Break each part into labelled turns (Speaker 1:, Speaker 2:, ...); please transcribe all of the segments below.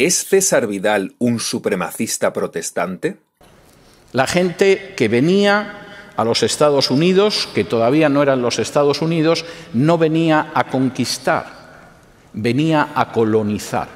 Speaker 1: ¿Es César Vidal un supremacista protestante?
Speaker 2: La gente que venía a los Estados Unidos, que todavía no eran los Estados Unidos, no venía a conquistar, venía a colonizar.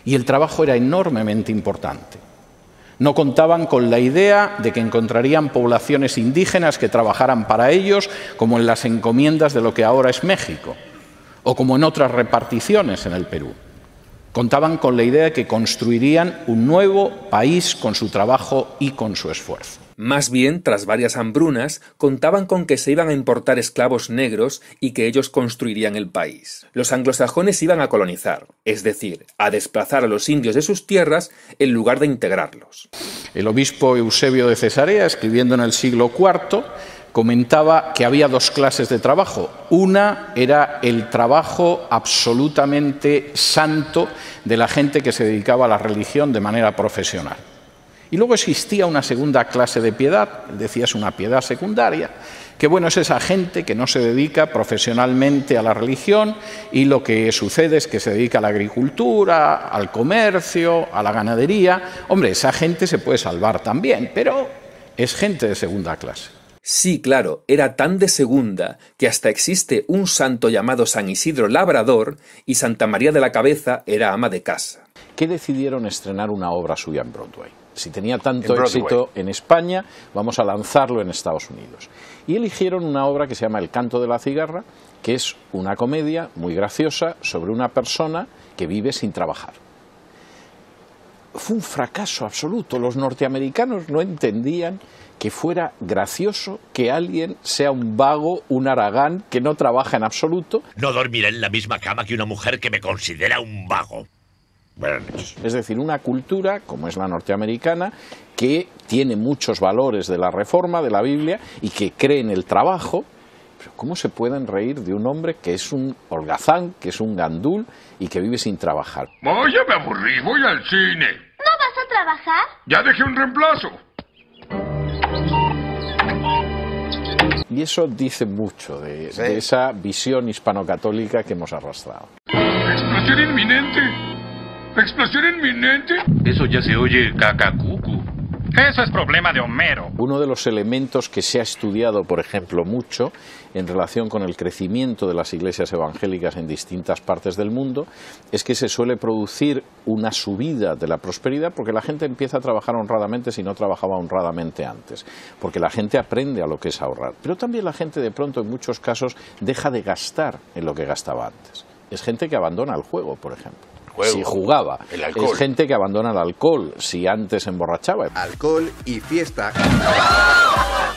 Speaker 2: Y el trabajo era enormemente importante. No contaban con la idea de que encontrarían poblaciones indígenas que trabajaran para ellos, como en las encomiendas de lo que ahora es México, o como en otras reparticiones en el Perú. Contaban con la idea de que construirían un nuevo país con su trabajo y con su esfuerzo.
Speaker 1: Más bien, tras varias hambrunas, contaban con que se iban a importar esclavos negros y que ellos construirían el país. Los anglosajones iban a colonizar, es decir, a desplazar a los indios de sus tierras en lugar de integrarlos.
Speaker 2: El obispo Eusebio de Cesarea, escribiendo en el siglo IV, comentaba que había dos clases de trabajo. Una era el trabajo absolutamente santo de la gente que se dedicaba a la religión de manera profesional. Y luego existía una segunda clase de piedad, decía es una piedad secundaria, que bueno, es esa gente que no se dedica profesionalmente a la religión y lo que sucede es que se dedica a la agricultura, al comercio, a la ganadería. Hombre, esa gente se puede salvar también, pero es gente de segunda clase.
Speaker 1: Sí, claro, era tan de segunda que hasta existe un santo llamado San Isidro Labrador y Santa María de la Cabeza era ama de casa.
Speaker 2: ¿Qué decidieron estrenar una obra suya en Broadway? Si tenía tanto éxito en España, vamos a lanzarlo en Estados Unidos. Y eligieron una obra que se llama El canto de la cigarra, que es una comedia muy graciosa sobre una persona que vive sin trabajar. Fue un fracaso absoluto. Los norteamericanos no entendían que fuera gracioso que alguien sea un vago, un haragán, que no trabaja en absoluto.
Speaker 3: No dormiré en la misma cama que una mujer que me considera un vago.
Speaker 2: Es decir, una cultura, como es la norteamericana, que tiene muchos valores de la Reforma, de la Biblia, y que cree en el trabajo. Pero ¿cómo se pueden reír de un hombre que es un holgazán, que es un gandul y que vive sin trabajar?
Speaker 4: Oye, me aburrí, voy al cine.
Speaker 5: ¿No vas a trabajar?
Speaker 4: Ya dejé un reemplazo.
Speaker 2: Y eso dice mucho de esa visión hispano-católica que hemos arrastrado.
Speaker 4: ¡Explosión inminente! ¡Explosión inminente!
Speaker 6: Eso ya se oye cacacucu.
Speaker 7: Eso es problema de Homero.
Speaker 2: Uno de los elementos que se ha estudiado, por ejemplo, mucho en relación con el crecimiento de las iglesias evangélicas en distintas partes del mundo es que se suele producir una subida de la prosperidad porque la gente empieza a trabajar honradamente si no trabajaba honradamente antes, porque la gente aprende a lo que es ahorrar, pero también la gente de pronto en muchos casos deja de gastar en lo que gastaba antes. Es gente que abandona el juego, por ejemplo. Si jugaba. Es gente que abandona el alcohol, si antes emborrachaba.
Speaker 8: Alcohol y fiesta.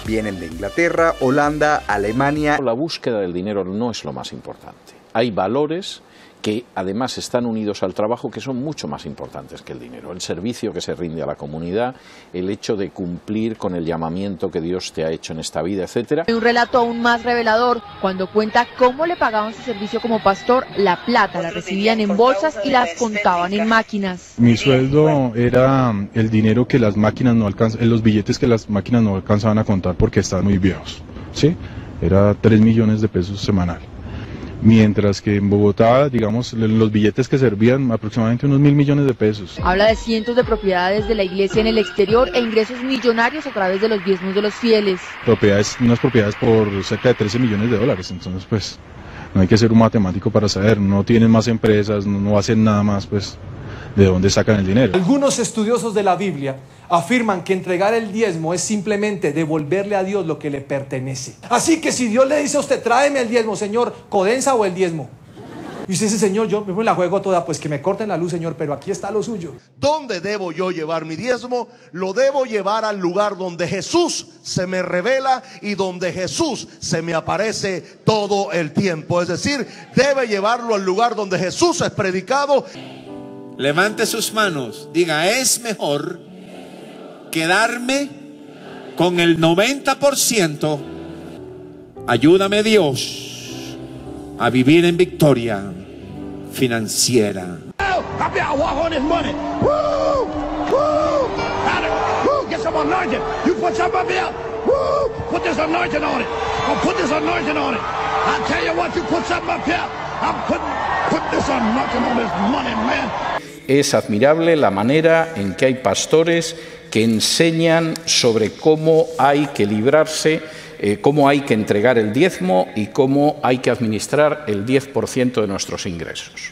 Speaker 8: Vienen de Inglaterra, Holanda, Alemania.
Speaker 2: La búsqueda del dinero no es lo más importante. Hay valores que además están unidos al trabajo que son mucho más importantes que el dinero. El servicio que se rinde a la comunidad, el hecho de cumplir con el llamamiento que Dios te ha hecho en esta vida, etc.
Speaker 9: Hay un relato aún más revelador cuando cuenta cómo le pagaban su servicio como pastor. La plata la recibían en bolsas y las contaban en máquinas.
Speaker 10: Mi sueldo era el dinero que las máquinas no alcanzaban, los billetes que las máquinas no alcanzaban a contar porque estaban muy viejos, ¿sí? Era 3 millones de pesos semanal. Mientras que en Bogotá, digamos, los billetes que servían aproximadamente unos 1.000 millones de pesos.
Speaker 9: Habla de cientos de propiedades de la iglesia en el exterior e ingresos millonarios a través de los diezmos de los fieles.
Speaker 10: Unas propiedades por cerca de 13 millones de dólares, entonces pues no hay que ser un matemático para saber, no tienen más empresas, no hacen nada más, pues ¿de dónde sacan el dinero?
Speaker 11: Algunos estudiosos de la Biblia afirman que entregar el diezmo es simplemente devolverle a Dios lo que le pertenece. Así que si Dios le dice a usted, tráeme el diezmo, Señor, ¿Codensa o el diezmo? Y usted dice, Señor, yo me la juego toda, pues que me corten la luz, Señor, pero aquí está lo suyo.
Speaker 12: ¿Dónde debo yo llevar mi diezmo? Lo debo llevar al lugar donde Jesús se me revela y donde Jesús se me aparece todo el tiempo. Es decir, debe llevarlo al lugar donde Jesús es predicado.
Speaker 13: Levante sus manos, diga, es mejor quedarme con el 90%. Ayúdame Dios a vivir en victoria financiera.
Speaker 2: es admirable la manera en que hay pastores que enseñan sobre cómo hay que librarse, cómo hay que entregar el diezmo y cómo hay que administrar el 10% de nuestros ingresos.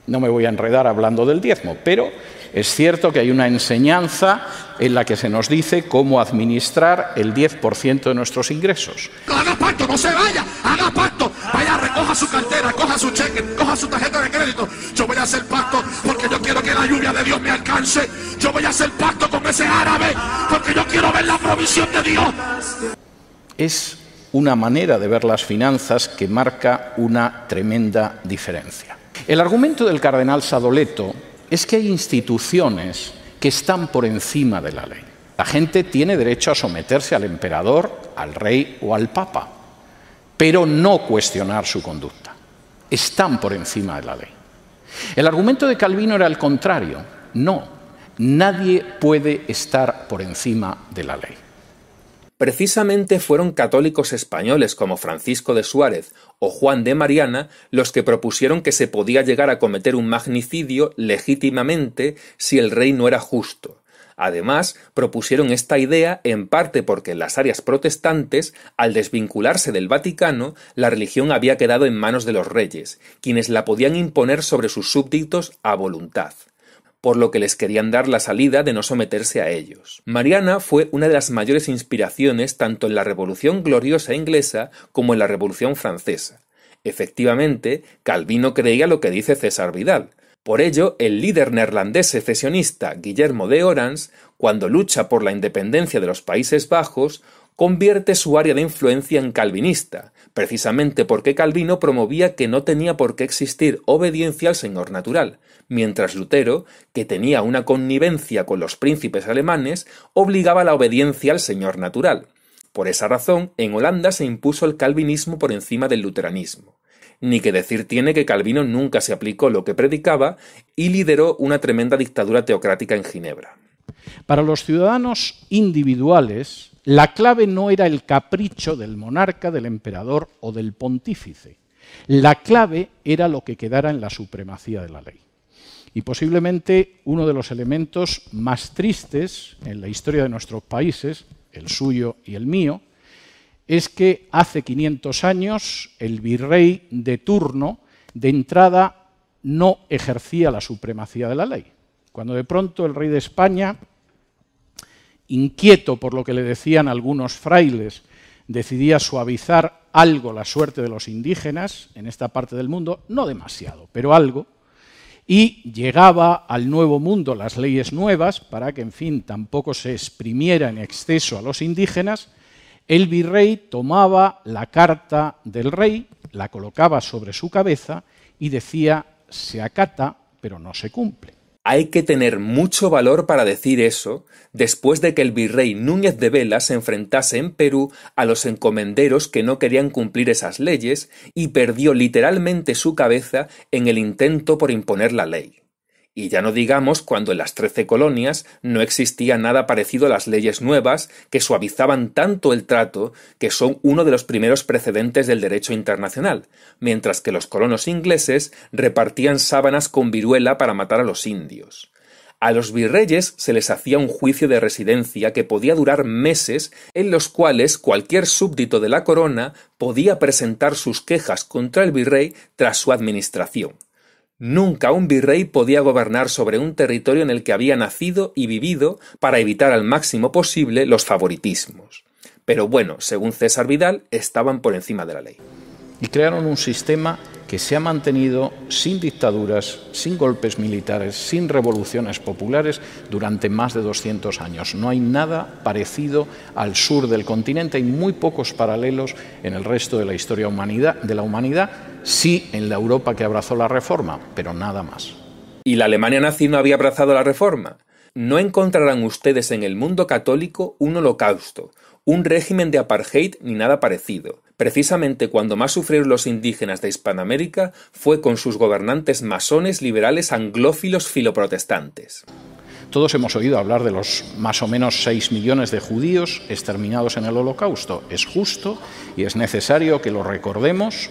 Speaker 2: No me voy a enredar hablando del diezmo, pero es cierto que hay una enseñanza en la que se nos dice cómo administrar el 10% de nuestros ingresos.
Speaker 5: Haga pacto, no se vaya, haga pacto. Vaya, recoja su cartera, coja su cheque, coja su tarjeta de crédito. Yo voy a hacer pacto porque yo quiero que la lluvia de Dios me alcance. Yo voy a hacer pacto con ese árabe porque yo quiero ver la provisión de Dios.
Speaker 2: Es una manera de ver las finanzas que marca una tremenda diferencia. El argumento del cardenal Sadoleto es que hay instituciones que están por encima de la ley. La gente tiene derecho a someterse al emperador, al rey o al papa, pero no cuestionar su conducta. Están por encima de la ley. El argumento de Calvino era el contrario. No, nadie puede estar por encima de la ley.
Speaker 1: Precisamente fueron católicos españoles como Francisco de Suárez o Juan de Mariana los que propusieron que se podía llegar a cometer un magnicidio legítimamente si el rey no era justo. Además, propusieron esta idea en parte porque en las áreas protestantes, al desvincularse del Vaticano, la religión había quedado en manos de los reyes, quienes la podían imponer sobre sus súbditos a voluntad, por lo que les querían dar la salida de no someterse a ellos. Mariana fue una de las mayores inspiraciones tanto en la Revolución Gloriosa inglesa como en la Revolución Francesa. Efectivamente, Calvino creía lo que dice César Vidal. Por ello, el líder neerlandés secesionista Guillermo de Orange, cuando lucha por la independencia de los Países Bajos, convierte su área de influencia en calvinista, precisamente porque Calvino promovía que no tenía por qué existir obediencia al señor natural, mientras Lutero, que tenía una connivencia con los príncipes alemanes, obligaba la obediencia al señor natural. Por esa razón, en Holanda se impuso el calvinismo por encima del luteranismo. Ni que decir tiene que Calvino nunca se aplicó lo que predicaba y lideró una tremenda dictadura teocrática en Ginebra.
Speaker 2: Para los ciudadanos individuales, la clave no era el capricho del monarca, del emperador o del pontífice. La clave era lo que quedara en la supremacía de la ley. Y posiblemente uno de los elementos más tristes en la historia de nuestros países, el suyo y el mío, es que hace 500 años el virrey de turno, de entrada, no ejercía la supremacía de la ley. Cuando de pronto el rey de España, inquieto por lo que le decían algunos frailes, decidía suavizar algo la suerte de los indígenas en esta parte del mundo, no demasiado, pero algo, y llegaba al Nuevo Mundo las leyes nuevas para que, en fin, tampoco se exprimiera en exceso a los indígenas. El virrey tomaba la carta del rey, la colocaba sobre su cabeza y decía: se acata, pero no se cumple.
Speaker 1: Hay que tener mucho valor para decir eso después de que el virrey Núñez de Vela se enfrentase en Perú a los encomenderos que no querían cumplir esas leyes y perdió literalmente su cabeza en el intento por imponer la ley. Y ya no digamos cuando en las 13 colonias no existía nada parecido a las leyes nuevas que suavizaban tanto el trato que son uno de los primeros precedentes del derecho internacional, mientras que los colonos ingleses repartían sábanas con viruela para matar a los indios. A los virreyes se les hacía un juicio de residencia que podía durar meses, en los cuales cualquier súbdito de la corona podía presentar sus quejas contra el virrey tras su administración. Nunca un virrey podía gobernar sobre un territorio en el que había nacido y vivido para evitar al máximo posible los favoritismos. Pero bueno, según César Vidal, estaban por encima de la ley.
Speaker 2: Y crearon un sistema que se ha mantenido sin dictaduras, sin golpes militares, sin revoluciones populares durante más de 200 años. No hay nada parecido al sur del continente, hay muy pocos paralelos en el resto de la historia de la humanidad, sí en la Europa que abrazó la Reforma, pero nada más.
Speaker 1: ¿Y la Alemania nazi no había abrazado la Reforma? No encontrarán ustedes en el mundo católico un holocausto, un régimen de apartheid ni nada parecido. Precisamente cuando más sufrieron los indígenas de Hispanoamérica fue con sus gobernantes masones liberales anglófilos filoprotestantes.
Speaker 2: Todos hemos oído hablar de los más o menos 6 millones de judíos exterminados en el Holocausto. Es justo y es necesario que lo recordemos.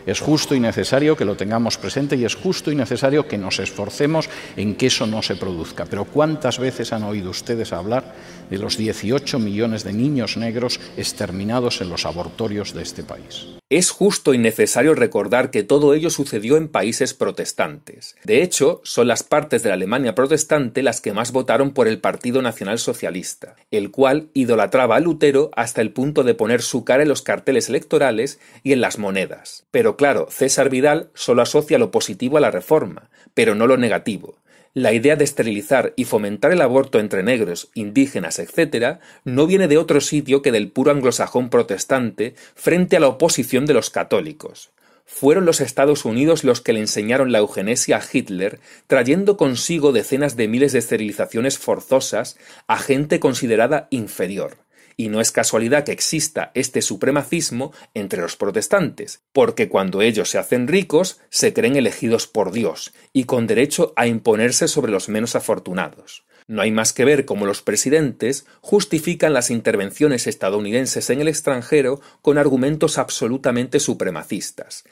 Speaker 2: Es justo y necesario que lo tengamos presente y es justo y necesario que nos esforcemos en que eso no se produzca. Pero ¿cuántas veces han oído ustedes hablar de los 18 millones de niños negros exterminados en los abortorios de este país?
Speaker 1: Es justo y necesario recordar que todo ello sucedió en países protestantes. De hecho, son las partes de la Alemania protestante las que más votaron por el Partido Nacional Socialista, el cual idolatraba a Lutero hasta el punto de poner su cara en los carteles electorales y en las monedas. Pero claro, César Vidal solo asocia lo positivo a la reforma, pero no lo negativo. La idea de esterilizar y fomentar el aborto entre negros, indígenas, etc., no viene de otro sitio que del puro anglosajón protestante frente a la oposición de los católicos. Fueron los Estados Unidos los que le enseñaron la eugenesia a Hitler, trayendo consigo decenas de miles de esterilizaciones forzosas a gente considerada inferior. Y no es casualidad que exista este supremacismo entre los protestantes, porque cuando ellos se hacen ricos, se creen elegidos por Dios y con derecho a imponerse sobre los menos afortunados. No hay más que ver cómo los presidentes justifican las intervenciones estadounidenses en el extranjero con argumentos absolutamente supremacistas.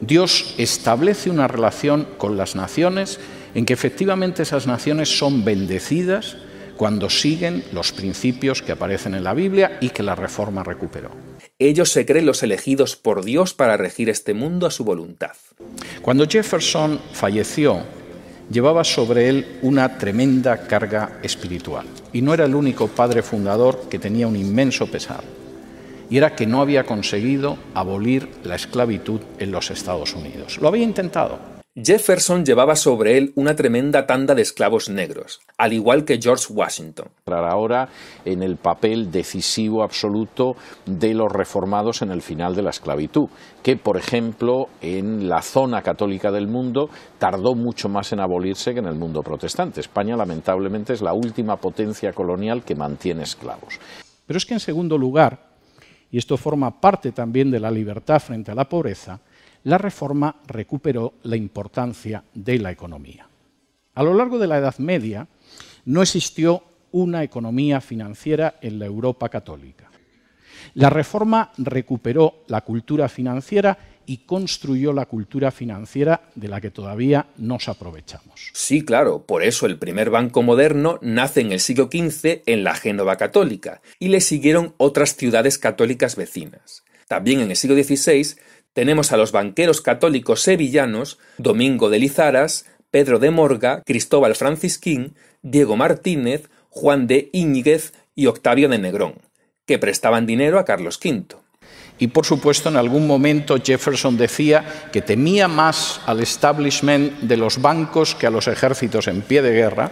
Speaker 2: Dios establece una relación con las naciones en que efectivamente esas naciones son bendecidas cuando siguen los principios que aparecen en la Biblia y que la Reforma recuperó.
Speaker 1: Ellos se creen los elegidos por Dios para regir este mundo a su voluntad.
Speaker 2: Cuando Jefferson falleció, llevaba sobre él una tremenda carga espiritual. Y no era el único padre fundador que tenía un inmenso pesar. Y era que no había conseguido abolir la esclavitud en los Estados Unidos. Lo había intentado.
Speaker 1: Jefferson llevaba sobre él una tremenda tanda de esclavos negros, al igual que George Washington.
Speaker 2: Ahora en el papel decisivo absoluto de los reformados en el final de la esclavitud, que por ejemplo en la zona católica del mundo tardó mucho más en abolirse que en el mundo protestante. España lamentablemente es la última potencia colonial que mantiene esclavos.
Speaker 14: Pero es que en segundo lugar, y esto forma parte también de la libertad frente a la pobreza, la Reforma recuperó la importancia de la economía. A lo largo de la Edad Media no existió una economía financiera en la Europa católica. La Reforma recuperó la cultura financiera y construyó la cultura financiera de la que todavía nos aprovechamos.
Speaker 1: Sí, claro, por eso el primer banco moderno nace en el siglo XV en la Génova católica y le siguieron otras ciudades católicas vecinas. También en el siglo XVI tenemos a los banqueros católicos sevillanos Domingo de Lizaras, Pedro de Morga, Cristóbal Francisquín, Diego Martínez, Juan de Íñiguez y Octavio de Negrón, que prestaban dinero a Carlos V.
Speaker 2: Y por supuesto en algún momento Jefferson decía que temía más al establishment de los bancos que a los ejércitos en pie de guerra,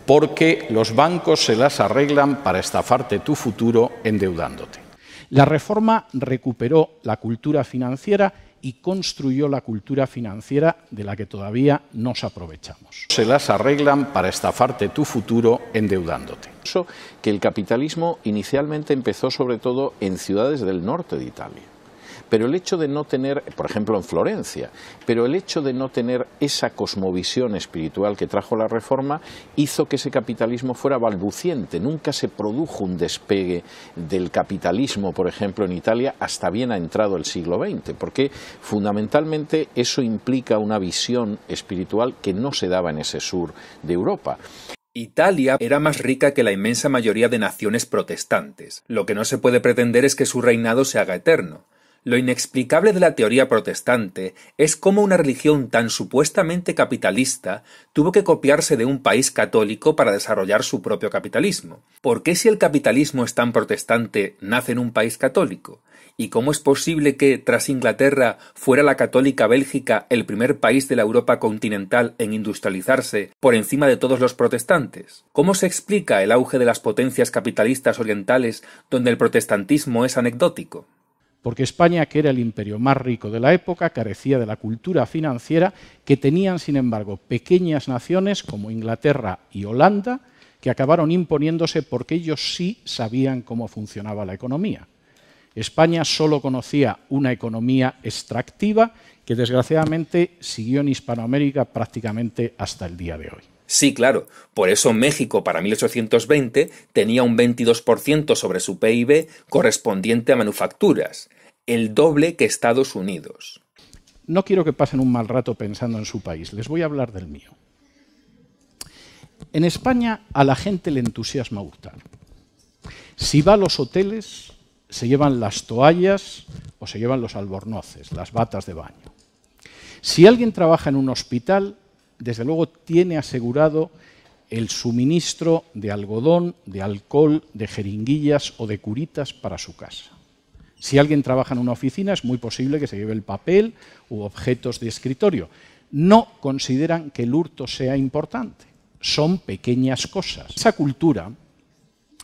Speaker 2: porque los bancos se las arreglan para estafarte tu futuro endeudándote.
Speaker 14: La Reforma recuperó la cultura financiera y construyó la cultura financiera de la que todavía nos aprovechamos.
Speaker 2: Se las arreglan para estafarte tu futuro endeudándote. Eso que el capitalismo inicialmente empezó sobre todo en ciudades del norte de Italia. Pero el hecho de no tener, por ejemplo en Florencia, pero el hecho de no tener esa cosmovisión espiritual que trajo la Reforma hizo que ese capitalismo fuera balbuciente. Nunca se produjo un despegue del capitalismo, por ejemplo, en Italia hasta bien ha entrado el siglo XX, porque fundamentalmente eso implica una visión espiritual que no se daba en ese sur de Europa.
Speaker 1: Italia era más rica que la inmensa mayoría de naciones protestantes. Lo que no se puede pretender es que su reinado se haga eterno. Lo inexplicable de la teoría protestante es cómo una religión tan supuestamente capitalista tuvo que copiarse de un país católico para desarrollar su propio capitalismo. ¿Por qué si el capitalismo es tan protestante nace en un país católico? ¿Y cómo es posible que, tras Inglaterra, fuera la católica Bélgica el primer país de la Europa continental en industrializarse por encima de todos los protestantes? ¿Cómo se explica el auge de las potencias capitalistas orientales donde el protestantismo es anecdótico?
Speaker 14: Porque España, que era el imperio más rico de la época, carecía de la cultura financiera que tenían, sin embargo, pequeñas naciones como Inglaterra y Holanda, que acabaron imponiéndose porque ellos sí sabían cómo funcionaba la economía. España solo conocía una economía extractiva que, desgraciadamente, siguió en Hispanoamérica prácticamente hasta el día de hoy.
Speaker 1: Sí, claro. Por eso México para 1820 tenía un 22% sobre su PIB correspondiente a manufacturas, el doble que Estados Unidos.
Speaker 14: no quiero que pasen un mal rato pensando en su país, les voy a hablar del mío. En España a la gente le entusiasma hurtar. Si va a los hoteles, se llevan las toallas o se llevan los albornoces, las batas de baño. Si alguien trabaja en un hospital, desde luego tiene asegurado el suministro de algodón, de alcohol, de jeringuillas o de curitas para su casa. Si alguien trabaja en una oficina, es muy posible que se lleve el papel u objetos de escritorio. No consideran que el hurto sea importante. Son pequeñas cosas. Esa cultura,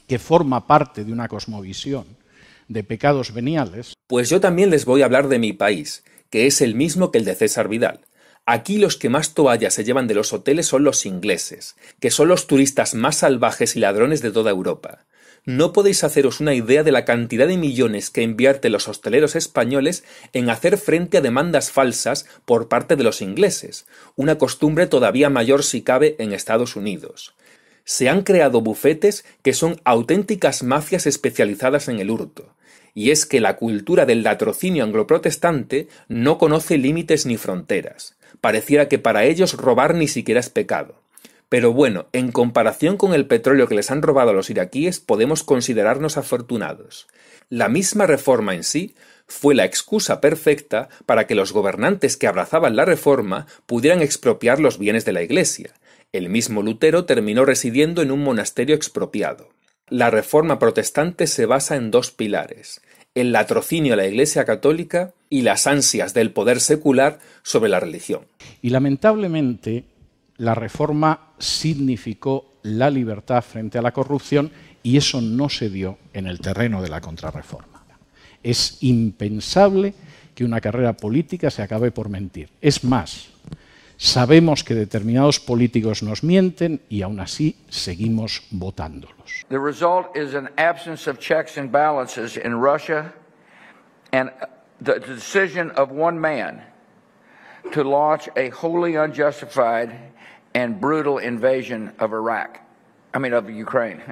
Speaker 14: que forma parte de una cosmovisión de pecados veniales.
Speaker 1: Pues yo también les voy a hablar de mi país, que es el mismo que el de César Vidal. Aquí los que más toallas se llevan de los hoteles son los ingleses, que son los turistas más salvajes y ladrones de toda Europa. No podéis haceros una idea de la cantidad de millones que invierten los hosteleros españoles en hacer frente a demandas falsas por parte de los ingleses, una costumbre todavía mayor si cabe en Estados Unidos. Se han creado bufetes que son auténticas mafias especializadas en el hurto. Y es que la cultura del latrocinio angloprotestante no conoce límites ni fronteras. Pareciera que para ellos robar ni siquiera es pecado. Pero bueno, en comparación con el petróleo que les han robado a los iraquíes, podemos considerarnos afortunados. La misma reforma en sí fue la excusa perfecta para que los gobernantes que abrazaban la reforma pudieran expropiar los bienes de la Iglesia. El mismo Lutero terminó residiendo en un monasterio expropiado. La reforma protestante se basa en dos pilares: el latrocinio a la Iglesia católica y las ansias del poder secular sobre la religión.
Speaker 14: Y lamentablemente la reforma significó la libertad frente a la corrupción y eso no se dio en el terreno de la contrarreforma. Es impensable que una carrera política se acabe por mentir. Es más, sabemos que determinados políticos nos mienten y aún así seguimos votándolos.
Speaker 15: The result is an absence of checks and balances in Russia and the decision of one man to launch a wholly unjustified and brutal invasion of of Ukraine.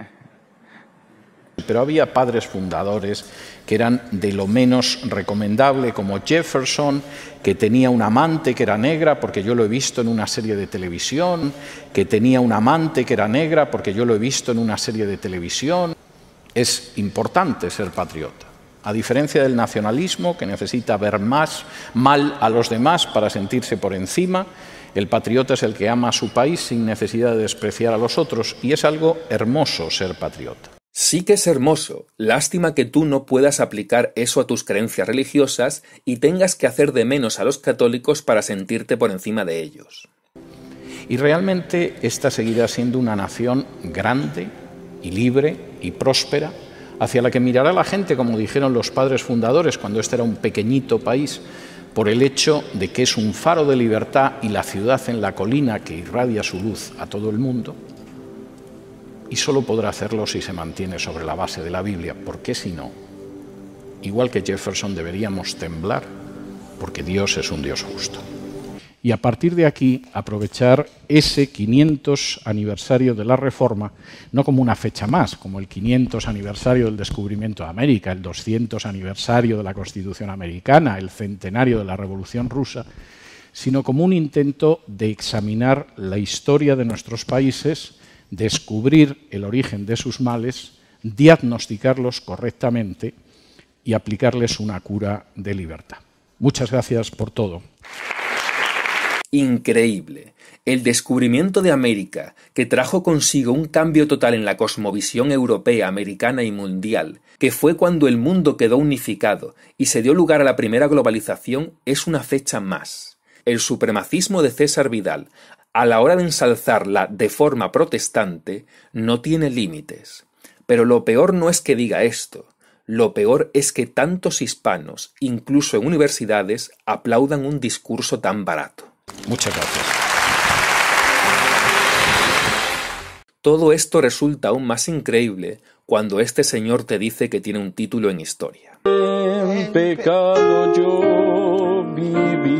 Speaker 2: Pero había padres fundadores que eran de lo menos recomendable, como Jefferson, que tenía una amante que era negra, porque yo lo he visto en una serie de televisión, que tenía una amante que era negra, porque yo lo he visto en una serie de televisión. Es importante ser patriota, a diferencia del nacionalismo, que necesita ver más mal a los demás para sentirse por encima. El patriota es el que ama a su país sin necesidad de despreciar a los otros, y es algo hermoso ser patriota.
Speaker 1: Sí que es hermoso, lástima que tú no puedas aplicar eso a tus creencias religiosas y tengas que hacer de menos a los católicos para sentirte por encima de ellos.
Speaker 2: Y realmente esta seguirá siendo una nación grande y libre y próspera, hacia la que mirará la gente, como dijeron los padres fundadores cuando este era un pequeñito país, por el hecho de que es un faro de libertad y la ciudad en la colina que irradia su luz a todo el mundo. Y solo podrá hacerlo si se mantiene sobre la base de la Biblia, porque si no, igual que Jefferson, deberíamos temblar, porque Dios es un Dios justo.
Speaker 14: Y a partir de aquí, aprovechar ese 500 aniversario de la Reforma, no como una fecha más, como el 500 aniversario del descubrimiento de América, el 200 aniversario de la Constitución americana, el centenario de la Revolución rusa, sino como un intento de examinar la historia de nuestros países, descubrir el origen de sus males, diagnosticarlos correctamente y aplicarles una cura de libertad. Muchas gracias por todo.
Speaker 1: Increíble. El descubrimiento de América, que trajo consigo un cambio total en la cosmovisión europea, americana y mundial, que fue cuando el mundo quedó unificado y se dio lugar a la primera globalización, es una fecha más. El supremacismo de César Vidal, a la hora de ensalzar la reforma protestante, no tiene límites. Pero lo peor no es que diga esto. Lo peor es que tantos hispanos, incluso en universidades, aplaudan un discurso tan barato.
Speaker 2: Muchas gracias.
Speaker 1: Todo esto resulta aún más increíble cuando este señor te dice que tiene un título en historia.
Speaker 16: En pecado yo vivía.